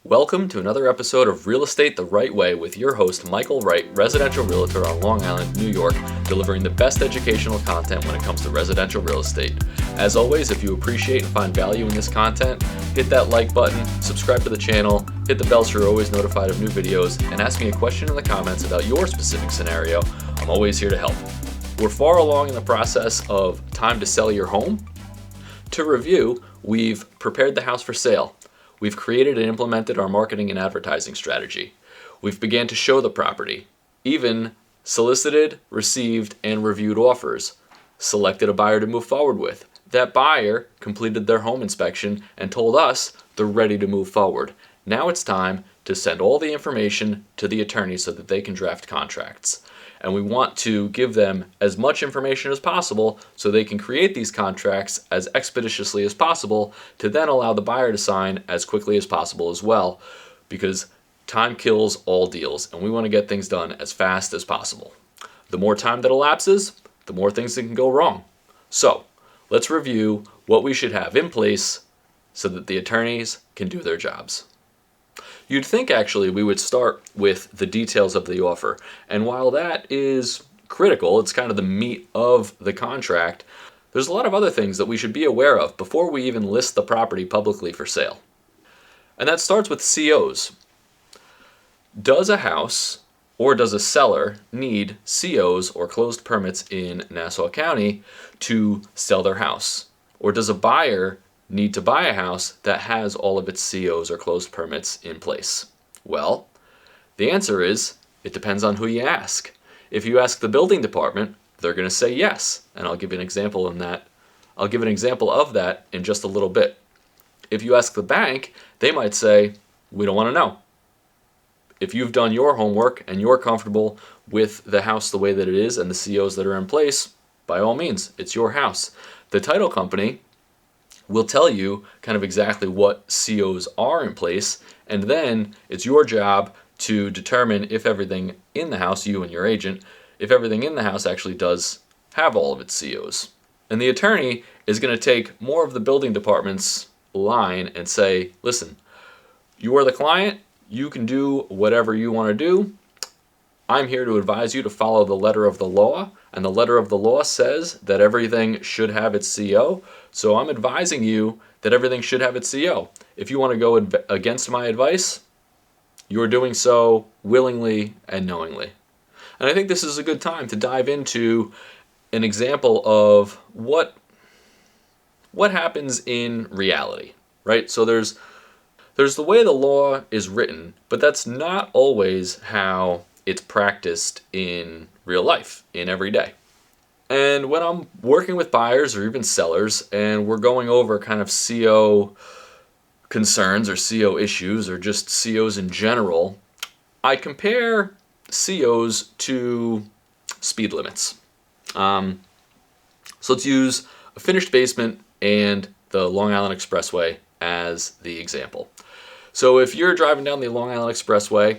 Welcome to another episode of Real Estate the Right Way with your host, Michael.Wright, residential realtor on Long Island, New York, delivering the best educational content when it comes to residential real estate. As always, if you appreciate and find value in this content, hit that like button, subscribe to the channel, hit the bell so you're always notified of new videos, and ask me a question in the comments about your specific scenario. I'm always here to help. We're far along in the process of time to sell your home. To review, we've prepared the house for sale. We've created and implemented our marketing and advertising strategy. We've began to show the property, even solicited, received, and reviewed offers, selected a buyer to move forward with. That buyer completed their home inspection and told us they're ready to move forward. Now it's time to send all the information to the attorney so that they can draft contracts. And we want to give them as much information as possible so they can create these contracts as expeditiously as possible to then allow the buyer to sign as quickly as possible as well, because time kills all deals and we want to get things done as fast as possible. The more time that elapses, the more things that can go wrong. So let's review what we should have in place so that the attorneys can do their jobs. You'd think actually we would start with the details of the offer, and while that is critical, it's kind of the meat of the contract, there's a lot of other things that we should be aware of before we even list the property publicly for sale. And that starts with COs. Does a house or does a seller need COs or closed permits in Nassau County to sell their house? Or does a buyer need to buy a house that has all of its COs or closed permits in place? Well, the answer is it depends on who you ask. If you ask the building department, they're going to say yes, and I'll give you an example in that. I'll give an example of that in just a little bit. If you ask the bank, they might say, we don't want to know. If you've done your homework and you're comfortable with the house the way that it is and the COs that are in place, by all means, it's your house. The title company will tell you kind of exactly what COs are in place, and then it's your job to determine if everything in the house, you and your agent, if everything in the house actually does have all of its COs. And the attorney is going to take more of the building department's line and say, listen, you are the client, you can do whatever you want to do. I'm here to advise you to follow the letter of the law, and the letter of the law says that everything should have its CO, so I'm advising you that everything should have its CO. If you want to go against my advice, you're doing so willingly and knowingly. And I think this is a good time to dive into an example of what happens in reality, right? So there's the way the law is written, but that's not always how it's practiced in real life, in every day. And when I'm working with buyers or even sellers and we're going over kind of CO concerns or CO issues or just COs in general, I compare COs to speed limits. So let's use a finished basement and the Long Island Expressway as the example. So if you're driving down the Long Island Expressway,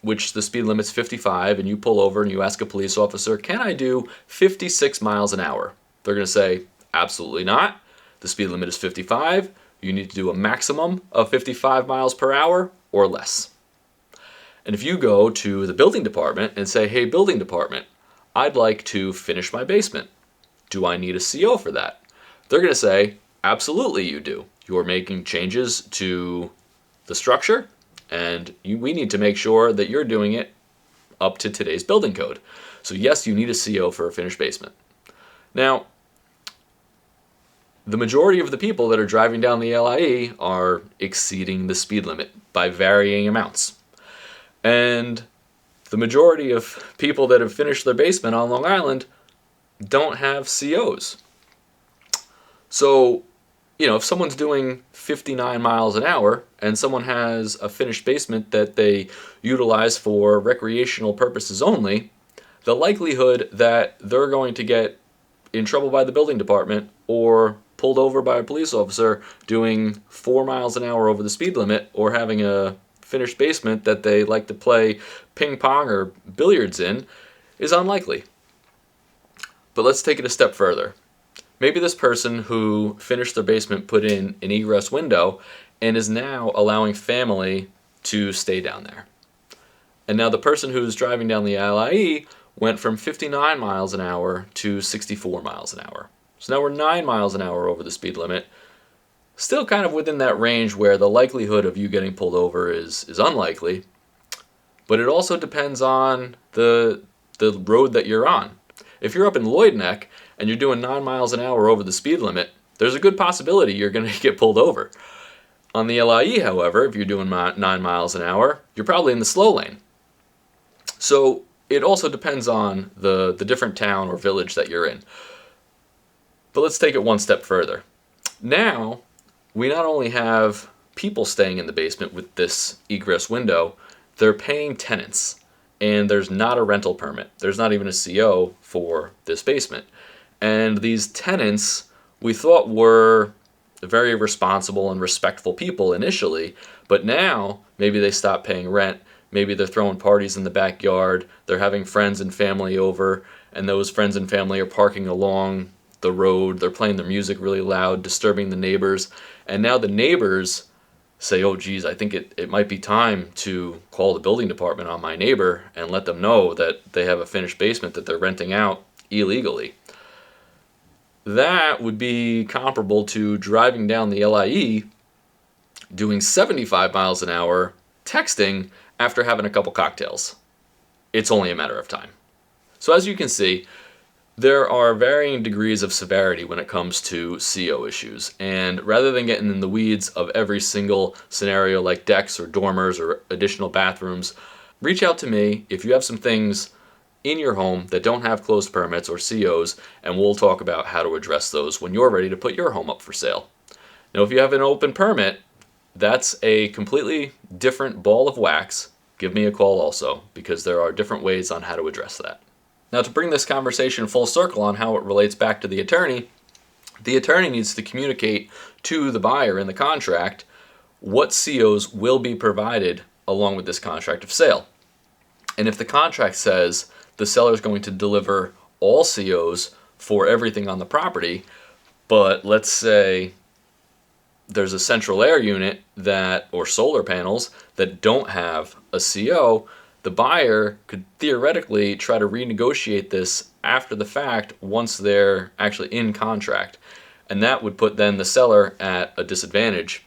which the speed limit's 55, and you pull over and you ask a police officer, can I do 56 miles an hour? They're going to say, absolutely not. The speed limit is 55. You need to do a maximum of 55 miles per hour or less. And if you go to the building department and say, hey, building department, I'd like to finish my basement. Do I need a CO for that? They're going to say, absolutely you do. You're making changes to the structure, and we need to make sure that you're doing it up to today's building code. So yes, you need a CO for a finished basement. Now, the majority of the people that are driving down the LIE are exceeding the speed limit by varying amounts. And the majority of people that have finished their basement on Long Island don't have COs. So, if someone's doing 59 miles an hour and someone has a finished basement that they utilize for recreational purposes only, the likelihood that they're going to get in trouble by the building department or pulled over by a police officer doing 4 miles an hour over the speed limit or having a finished basement that they like to play ping pong or billiards in is unlikely. But let's take it a step further. Maybe this person who finished their basement put in an egress window and is now allowing family to stay down there. And now the person who's driving down the LIE went from 59 miles an hour to 64 miles an hour. So now we're 9 miles an hour over the speed limit. Still kind of within that range where the likelihood of you getting pulled over is unlikely. But it also depends on the road that you're on. If you're up in Lloyd Neck and you're doing 9 miles an hour over the speed limit, there's a good possibility you're going to get pulled over. On the LIE, however, if you're doing 9 miles an hour, you're probably in the slow lane. So it also depends on the different town or village that you're in. But let's take it one step further. Now, we not only have people staying in the basement with this egress window, they're paying tenants. And there's not a rental permit. There's not even a CO for this basement. And these tenants, we thought were very responsible and respectful people initially, but now maybe they stop paying rent. Maybe they're throwing parties in the backyard. They're having friends and family over, and those friends and family are parking along the road. They're playing their music really loud, disturbing the neighbors. And now the neighbors say, oh geez, I think it might be time to call the building department on my neighbor and let them know that they have a finished basement that they're renting out illegally. That would be comparable to driving down the LIE, doing 75 miles an hour, texting after having a couple cocktails. It's only a matter of time. So as you can see, there are varying degrees of severity when it comes to CO issues. And rather than getting in the weeds of every single scenario like decks or dormers or additional bathrooms, reach out to me if you have some things in your home that don't have closed permits or COs, and we'll talk about how to address those when you're ready to put your home up for sale. Now, if you have an open permit, that's a completely different ball of wax. Give me a call also, because there are different ways on how to address that. Now, to bring this conversation full circle on how it relates back to the attorney needs to communicate to the buyer in the contract what COs will be provided along with this contract of sale. And if the contract says the seller is going to deliver all COs for everything on the property, but let's say there's a central air unit or solar panels that don't have a CO, the buyer could theoretically try to renegotiate this after the fact once they're actually in contract. And that would put then the seller at a disadvantage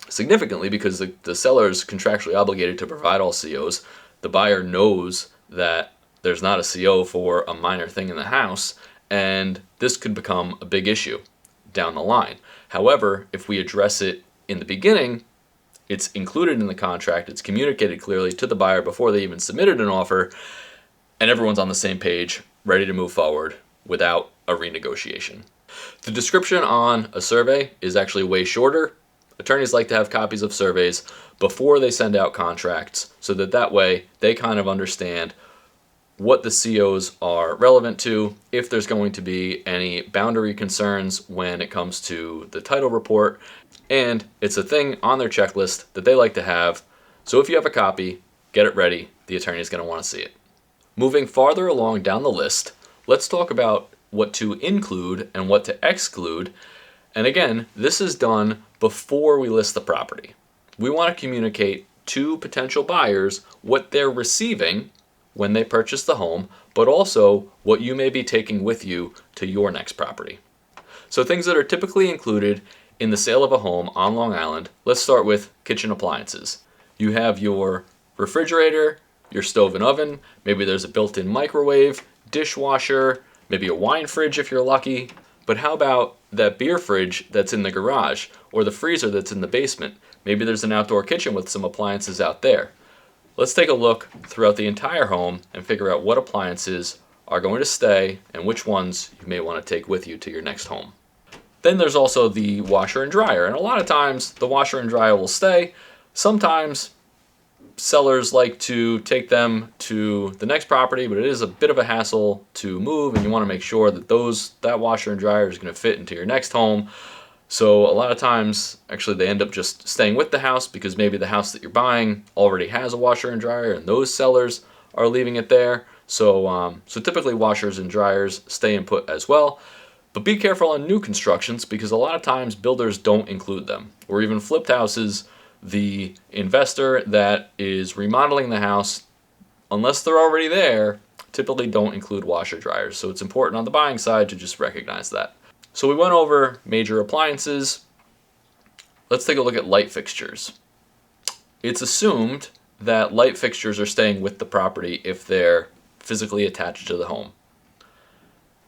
significantly, because the seller is contractually obligated to provide all COs. The buyer knows that there's not a CO for a minor thing in the house, and this could become a big issue down the line. However, if we address it in the beginning, it's included in the contract, it's communicated clearly to the buyer before they even submitted an offer, and everyone's on the same page, ready to move forward without a renegotiation. The description on a survey is actually way shorter. Attorneys like to have copies of surveys before they send out contracts, so that way they kind of understand what the COs are relevant to, if there's going to be any boundary concerns when it comes to the title report, and it's a thing on their checklist that they like to have. So if you have a copy, get it ready. The attorney is going to want to see it. Moving farther along down the list, let's talk about what to include and what to exclude. And again, this is done before we list the property. We want to communicate to potential buyers what they're receiving when they purchase the home, but also what you may be taking with you to your next property. So things that are typically included in the sale of a home on Long Island, let's start with kitchen appliances. You have your refrigerator, your stove and oven, maybe there's a built-in microwave, dishwasher, maybe a wine fridge if you're lucky, but how about that beer fridge that's in the garage, or the freezer that's in the basement? Maybe there's an outdoor kitchen with some appliances out there. Let's take a look throughout the entire home and figure out what appliances are going to stay and which ones you may want to take with you to your next home. Then there's also the washer and dryer, and a lot of times the washer and dryer will stay. Sometimes sellers like to take them to the next property, but it is a bit of a hassle to move, and you want to make sure that that washer and dryer is going to fit into your next home. So a lot of times, actually, they end up just staying with the house, because maybe the house that you're buying already has a washer and dryer, and those sellers are leaving it there. So typically washers and dryers stay in put as well. But be careful on new constructions, because a lot of times builders don't include them, or even flipped houses the investor that is remodeling the house, unless they're already there, typically don't include washer dryers. So it's important on the buying side to just recognize that. So we went over major appliances. Let's take a look at light fixtures. It's assumed that light fixtures are staying with the property if they're physically attached to the home.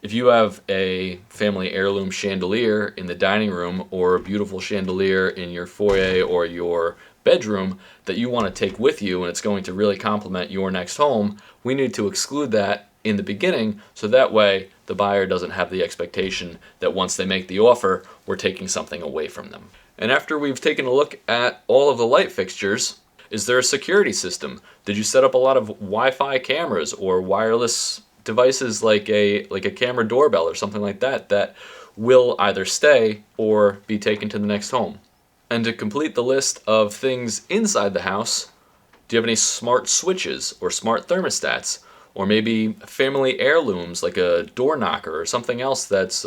If you have a family heirloom chandelier in the dining room or a beautiful chandelier in your foyer or your bedroom that you want to take with you and it's going to really complement your next home, we need to exclude that in the beginning so that way the buyer doesn't have the expectation that once they make the offer, we're taking something away from them. And after we've taken a look at all of the light fixtures, is there a security system? Did you set up a lot of Wi-Fi cameras or wireless devices like a camera doorbell or something like that that will either stay or be taken to the next home? And to complete the list of things inside the house, do you have any smart switches or smart thermostats? Or maybe family heirlooms like a door knocker or something else that's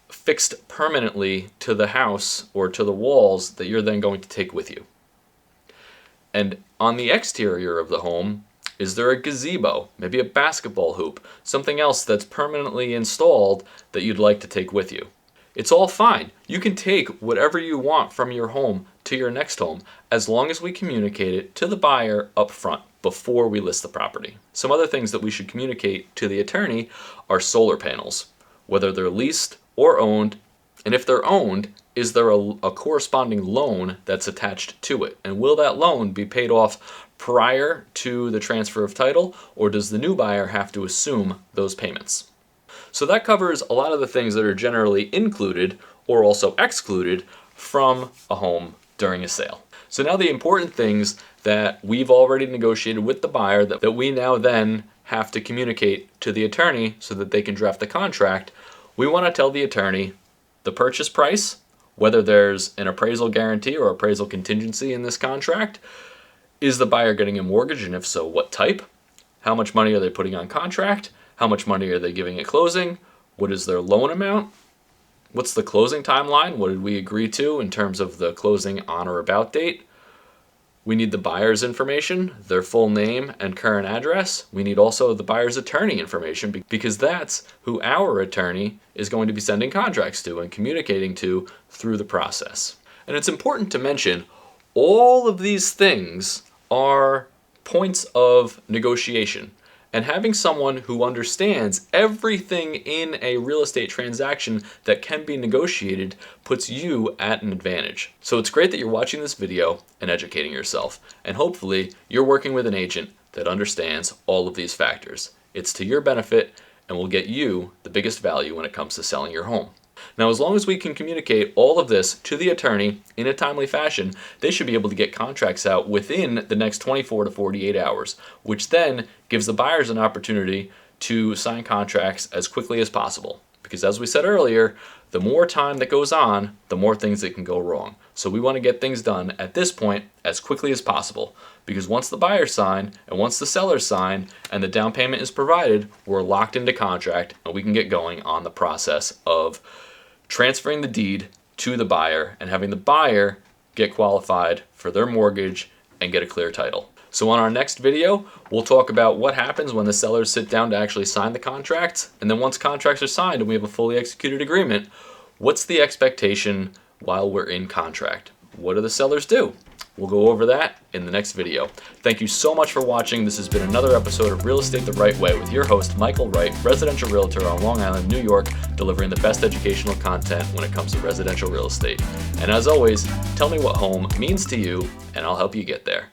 fixed permanently to the house or to the walls that you're then going to take with you? And on the exterior of the home, is there a gazebo, maybe a basketball hoop, something else that's permanently installed that you'd like to take with you? It's all fine. You can take whatever you want from your home to your next home as long as we communicate it to the buyer up front before we list the property. Some other things that we should communicate to the attorney are solar panels, whether they're leased or owned, and if they're owned, is there a corresponding loan that's attached to it? And will that loan be paid off prior to the transfer of title, or does the new buyer have to assume those payments? So that covers a lot of the things that are generally included or also excluded from a home during a sale. So now the important things that we've already negotiated with the buyer that we now then have to communicate to the attorney so that they can draft the contract. We want to tell the attorney the purchase price, whether there's an appraisal guarantee or appraisal contingency in this contract. Is the buyer getting a mortgage, and if so, what type? How much money are they putting on contract? How much money are they giving at closing? What is their loan amount? What's the closing timeline? What did we agree to in terms of the closing on or about date? We need the buyer's information, their full name and current address. We need also the buyer's attorney information because that's who our attorney is going to be sending contracts to and communicating to through the process. And it's important to mention all of these things are points of negotiation. And having someone who understands everything in a real estate transaction that can be negotiated puts you at an advantage. So it's great that you're watching this video and educating yourself. And hopefully you're working with an agent that understands all of these factors. It's to your benefit and will get you the biggest value when it comes to selling your home. Now, as long as we can communicate all of this to the attorney in a timely fashion, they should be able to get contracts out within the next 24 to 48 hours, which then gives the buyers an opportunity to sign contracts as quickly as possible. Because as we said earlier, the more time that goes on, the more things that can go wrong. So we want to get things done at this point as quickly as possible. Because once the buyers sign and once the sellers sign and the down payment is provided, we're locked into contract and we can get going on the process of transferring the deed to the buyer and having the buyer get qualified for their mortgage and get a clear title. So on our next video, we'll talk about what happens when the sellers sit down to actually sign the contracts. And then once contracts are signed and we have a fully executed agreement, what's the expectation while we're in contract? What do the sellers do? We'll go over that in the next video. Thank you so much for watching. This has been another episode of Real Estate the Right Way with your host, Michael.Wright, residential realtor on Long Island, New York, delivering the best educational content when it comes to residential real estate. And as always, tell me what home means to you, and I'll help you get there.